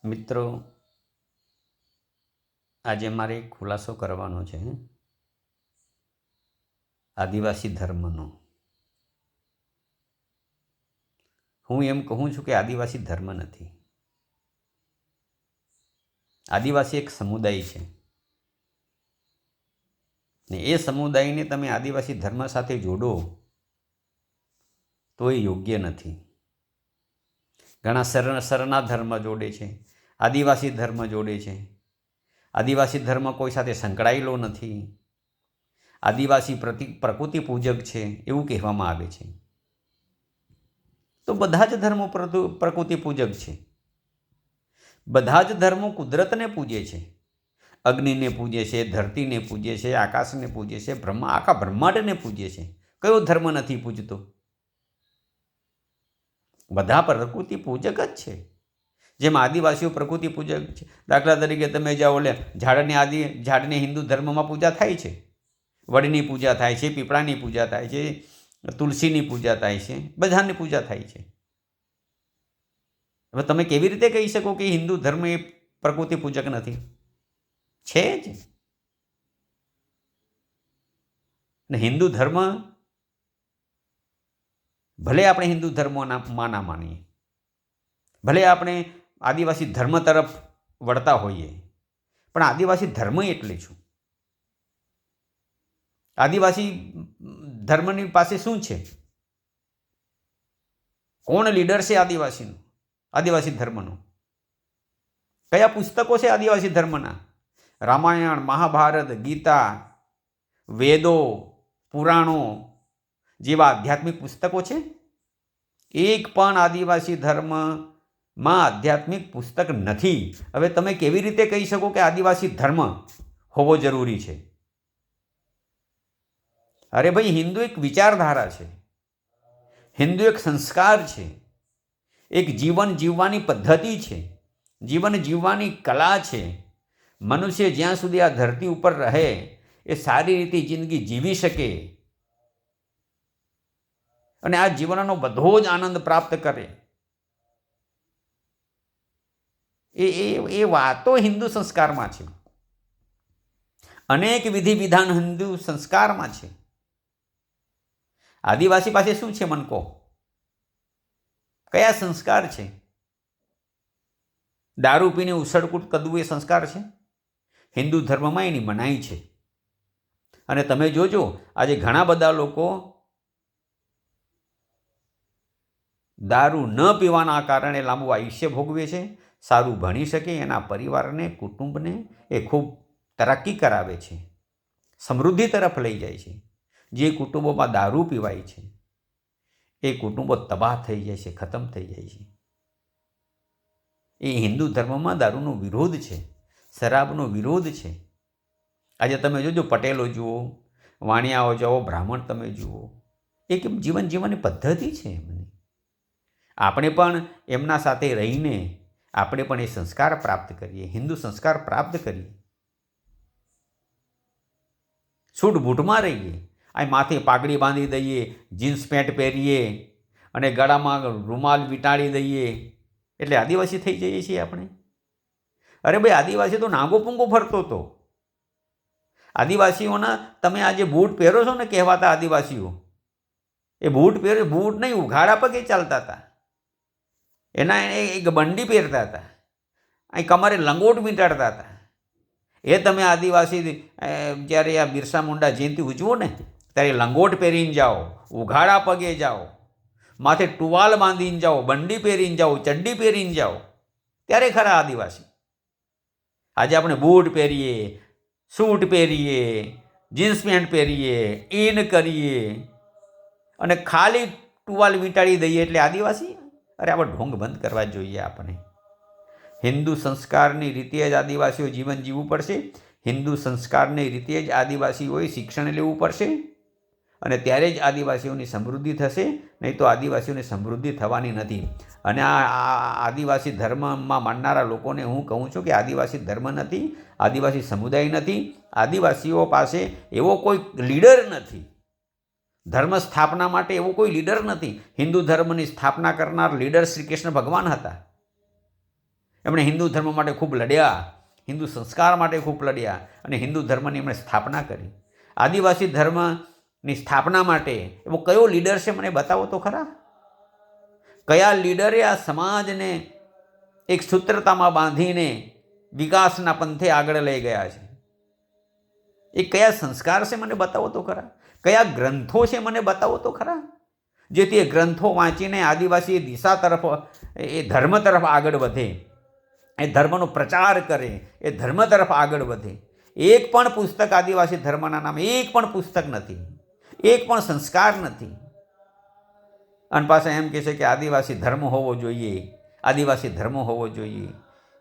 મિત્રો, આજે મારે એક ખુલાસો કરવાનો છે આદિવાસી ધર્મનો. હું એમ કહું છું કે આદિવાસી ધર્મ નથી. આદિવાસી એક સમુદાય છે ને એ સમુદાયને તમે આદિવાસી ધર્મ સાથે જોડો તો એ યોગ્ય નથી. ઘણા શરણા ધર્મ જોડે છે, આદિવાસી ધર્મ જોડે છે. આદિવાસી ધર્મ કોઈ સાથે સંકળાયેલો નથી. આદિવાસી પ્રકૃતિ પૂજક છે એવું કહેવામાં આવે છે. તો બધા જ ધર્મો પ્રકૃતિ પૂજક છે. બધા જ ધર્મો કુદરતને પૂજે છે, અગ્નિને પૂજે છે, ધરતીને પૂજે છે, આકાશને પૂજે છે, આખા બ્રહ્માંડને પૂજે છે. કયો ધર્મ નથી પૂજતો? બધા પ્રકૃતિ પૂજક જ છે. જેમ આદિવાસીઓ પ્રકૃતિ પૂજક છે. દાખલા તરીકે તમે જાઓ ઝાડને હિન્દુ ધર્મમાં પૂજા થાય છે, વડની પૂજા થાય છે, પીપળાની પૂજા થાય છે, તુલસીની પૂજા થાય છે, બધાની પૂજા થાય છે. હવે તમે કેવી રીતે કહી શકો કે હિન્દુ ધર્મ એ પ્રકૃતિ પૂજક નથી? છે જ. ને હિન્દુ ધર્મ, ભલે આપણે હિન્દુ ધર્મમાં ના માનીએ, ભલે આપણે આદિવાસી ધર્મ તરફ વળતા હોઈએ, પણ આદિવાસી ધર્મ એટલે શું? આદિવાસી ધર્મની પાસે શું છે? કોણ લીડર છે આદિવાસીનું, આદિવાસી ધર્મનું? કયા પુસ્તકો છે આદિવાસી ધર્મના? રામાયણ, મહાભારત, ગીતા, વેદો, પુરાણો જેવા આધ્યાત્મિક પુસ્તકો છે. એક પણ આદિવાસી ધર્મમાં આધ્યાત્મિક પુસ્તક નથી. હવે તમે કેવી રીતે કહી શકો કે આદિવાસી ધર્મ હોવો જરૂરી છે? અરે ભાઈ, હિન્દુ એક વિચારધારા છે, હિન્દુ એક સંસ્કાર છે, એક જીવન જીવવાની પદ્ધતિ છે, જીવન જીવવાની કલા છે. મનુષ્ય જ્યાં સુધી આ ધરતી ઉપર રહે એ સારી રીતે જિંદગી જીવી શકે અને આ જીવનનો બધો જ આનંદ પ્રાપ્ત કરે, એ વાતો હિન્દુ સંસ્કારમાં છે. અનેક વિધિ વિધાન હિન્દુ સંસ્કારમાં છે. આદિવાસી પાસે શું છે? મન કહો, કયા સંસ્કાર છે? દારૂ પીને ઉછળકૂદ કરવું એ સંસ્કાર છે? હિન્દુ ધર્મમાં એની મનાઈ છે. અને તમે જોજો, આજે ઘણા બધા લોકો દારૂ ન પીવાના કારણે લાંબુ આયુષ્ય ભોગવે છે, સારું ભણી શકે, એના પરિવારને, કુટુંબને એ ખૂબ તરક્કી કરાવે છે, સમૃદ્ધિ તરફ લઈ જાય છે. જે કુટુંબોમાં દારૂ પીવાય છે એ કુટુંબો તબાહ થઈ જાય છે, ખતમ થઈ જાય છે. એ હિન્દુ ધર્મમાં દારૂનો વિરોધ છે, શરાબનો વિરોધ છે. આજે તમે જોજો, પટેલો જુઓ, વાણિયાઓ જુઓ, બ્રાહ્મણ તમે જુઓ, એ કેમ જીવન જીવવાની પદ્ધતિ છે એમની. આપણે પણ એમના સાથે રહીને આપણે પણ એ સંસ્કાર પ્રાપ્ત કરીએ, હિન્દુ સંસ્કાર પ્રાપ્ત કરીએ. સૂટ બૂટમાં રહીએ, આ માથે પાઘડી બાંધી દઈએ, જીન્સ પેન્ટ પહેરીએ અને ગળામાં રૂમાલ વીંટાળી દઈએ એટલે આદિવાસી થઈ જઈએ છીએ આપણે? અરે ભાઈ, આદિવાસી તો નાગો પૂંગો ફરતો હતો. આદિવાસીઓના તમે આ જે બૂટ પહેરો છો ને, કહેવાતા આદિવાસીઓ, એ બૂટ નહીં, ઉઘાડા પગે ચાલતા હતા. એના એક બંડી પહેરતા હતા, અહીં કમરે લંગોટ વીંટાળતા હતા. એ તમે આદિવાસી જ્યારે આ બિરસા મુંડા જયંતિ ઉજવો ને, ત્યારે લંગોટ પહેરીને જાઓ, ઉઘાડા પગે જાઓ, માથે ટુવાલ બાંધીને જાઓ, બંડી પહેરીને જાઓ, ચડ્ડી પહેરીને જાઓ, ત્યારે ખરા આદિવાસી. આજે આપણે બૂટ પહેરીએ, સૂટ પહેરીએ, જીન્સ પેન્ટ પહેરીએ, ઇન કરીએ અને ખાલી ટુવાલ વીંટાળી દઈએ એટલે આદિવાસી? અરે આપણે ઢોંગ બંધ કરવા જોઈએ. આપણે હિન્દુ સંસ્કારની રીતે જ આદિવાસીઓ જીવન જીવવું પડશે. હિન્દુ સંસ્કારની રીતે જ આદિવાસીઓએ શિક્ષણ લેવું પડશે અને ત્યારે જ આદિવાસીઓની સમૃદ્ધિ થશે. નહીં તો આદિવાસીઓની સમૃદ્ધિ થવાની નથી. અને આ આદિવાસી ધર્મમાં માનનારા લોકોને હું કહું છું કે આદિવાસી ધર્મ નથી, આદિવાસી સમુદાય નથી, આદિવાસીઓ પાસે એવો કોઈ લીડર નથી. ધર્મ સ્થાપના માટે એવો કોઈ લીડર નથી. હિન્દુ ધર્મની સ્થાપના કરનાર લીડર શ્રી કૃષ્ણ ભગવાન હતા. એમણે હિન્દુ ધર્મ માટે ખૂબ લડ્યા, હિન્દુ સંસ્કાર માટે ખૂબ લડ્યા અને હિન્દુ ધર્મની એમણે સ્થાપના કરી. આદિવાસી ધર્મની સ્થાપના માટે એવો કયો લીડર છે મને બતાવો તો ખરા. કયા લીડરે આ સમાજને એક સૂત્રતામાં બાંધીને વિકાસના પંથે આગળ લઈ ગયા છે? એ કયા સંસ્કાર છે મને બતાવો તો ખરા. કયા ગ્રંથો છે મને બતાવો તો ખરા, જેથી એ ગ્રંથો વાંચીને આદિવાસી દિશા તરફ, એ ધર્મ તરફ આગળ વધે, એ ધર્મનો પ્રચાર કરે, એ ધર્મ તરફ આગળ વધે. એક પણ પુસ્તક આદિવાસી ધર્મના નામે એક પણ પુસ્તક નથી, એક પણ સંસ્કાર નથી. અને પાછા એમ કહે છે કે આદિવાસી ધર્મ હોવો જોઈએ, આદિવાસી ધર્મ હોવો જોઈએ.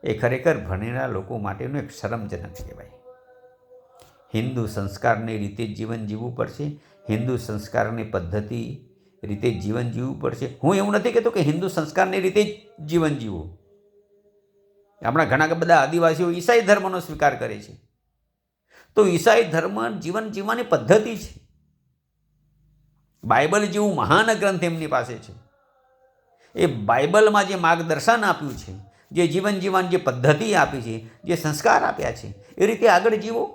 એ ખરેખર ભણેલા લોકો માટેનું એક શરમજનક કહેવાય. હિન્દુ સંસ્કારની રીતે જીવન જીવવું પડશે, હિન્દુ સંસ્કારની પદ્ધતિ રીતે જીવન જીવવું પડશે. હું એવું નથી કહેતો કે હિન્દુ સંસ્કારની રીતે જ જીવન જીવવું. આપણા ઘણા બધા આદિવાસીઓ ઈસાઈ ધર્મનો સ્વીકાર કરે છે, તો ઈસાઈ ધર્મ જીવન જીવવાની પદ્ધતિ છે. બાઇબલ જેવું મહાન ગ્રંથ એમની પાસે છે. એ બાઇબલમાં જે માર્ગદર્શન આપ્યું છે, જે જીવન જીવવાની જે પદ્ધતિ આપી છે, જે સંસ્કાર આપ્યા છે, એ રીતે આગળ જીવો,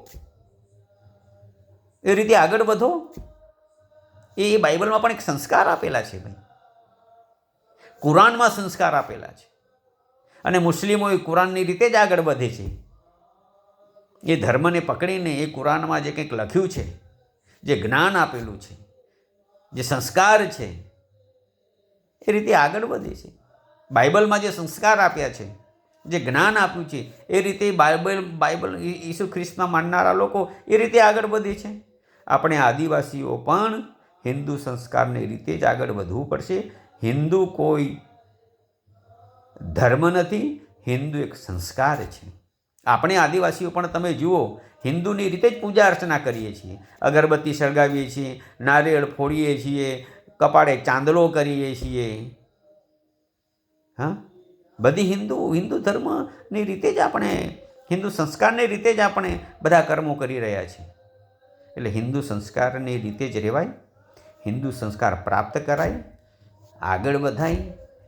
એ રીતે આગળ વધો. એ બાઇબલમાં પણ એક સંસ્કાર આપેલા છે ભાઈ, કુરાનમાં સંસ્કાર આપેલા છે. અને મુસ્લિમો એ કુરાનની રીતે જ આગળ વધે છે. એ ધર્મને પકડીને એ કુરાનમાં જે કંઈક લખ્યું છે, જે જ્ઞાન આપેલું છે, જે સંસ્કાર છે, એ રીતે આગળ વધે છે. બાઇબલમાં જે સંસ્કાર આપ્યા છે, જે જ્ઞાન આપ્યું છે, એ રીતે બાઇબલ ઈસુ ખ્રિસ્તના માનનારા લોકો એ રીતે આગળ વધે છે. આપણે આદિવાસીઓ પણ હિન્દુ સંસ્કારની રીતે જ આગળ વધવું પડશે. હિન્દુ કોઈ ધર્મ નથી, હિન્દુ એક સંસ્કાર છે. આપણે આદિવાસીઓ પણ તમે જુઓ, હિન્દુની રીતે જ પૂજા અર્ચના કરીએ છીએ, અગરબત્તી સળગાવીએ છીએ, નારિયેળ ફોડીએ છીએ, કપાળે ચાંદલો કરીએ છીએ. હા, બધી હિન્દુ ધર્મની રીતે જ આપણે, હિન્દુ સંસ્કારની રીતે જ આપણે બધા કર્મો કરી રહ્યા છીએ. એટલે હિન્દુ સંસ્કારની રીતે જ રહેવાય, હિન્દુ સંસ્કાર પ્રાપ્ત કરાય, આગળ વધાય,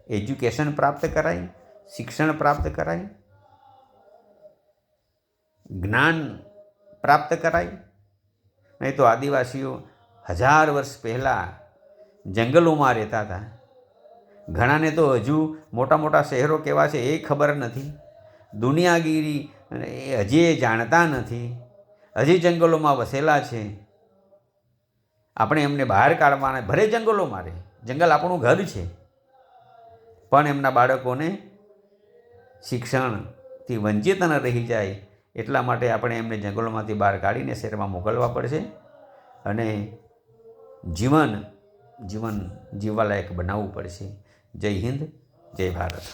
એજ્યુકેશન પ્રાપ્ત કરાય, શિક્ષણ પ્રાપ્ત કરાય, જ્ઞાન પ્રાપ્ત કરાય. નહીં તો આદિવાસીઓ 1000 વર્ષ પહેલાં જંગલોમાં રહેતા હતા. ઘણાને તો હજુ મોટા મોટા શહેરો કેવા છે એ ખબર નથી, દુનિયાગીરી એ હજી એ જાણતા નથી, હજી જંગલોમાં વસેલા છે. આપણે એમને બહાર કાઢવાના, ભલે જંગલોમાં રહે, જંગલ આપણું ઘર છે, પણ એમના બાળકોને શિક્ષણથી વંચિત ન રહી જાય એટલા માટે આપણે એમને જંગલોમાંથી બહાર કાઢીને શહેરમાં મોકલવા પડશે અને જીવન જીવવા લાયક બનાવવું પડશે. જય હિન્દ, જય ભારત.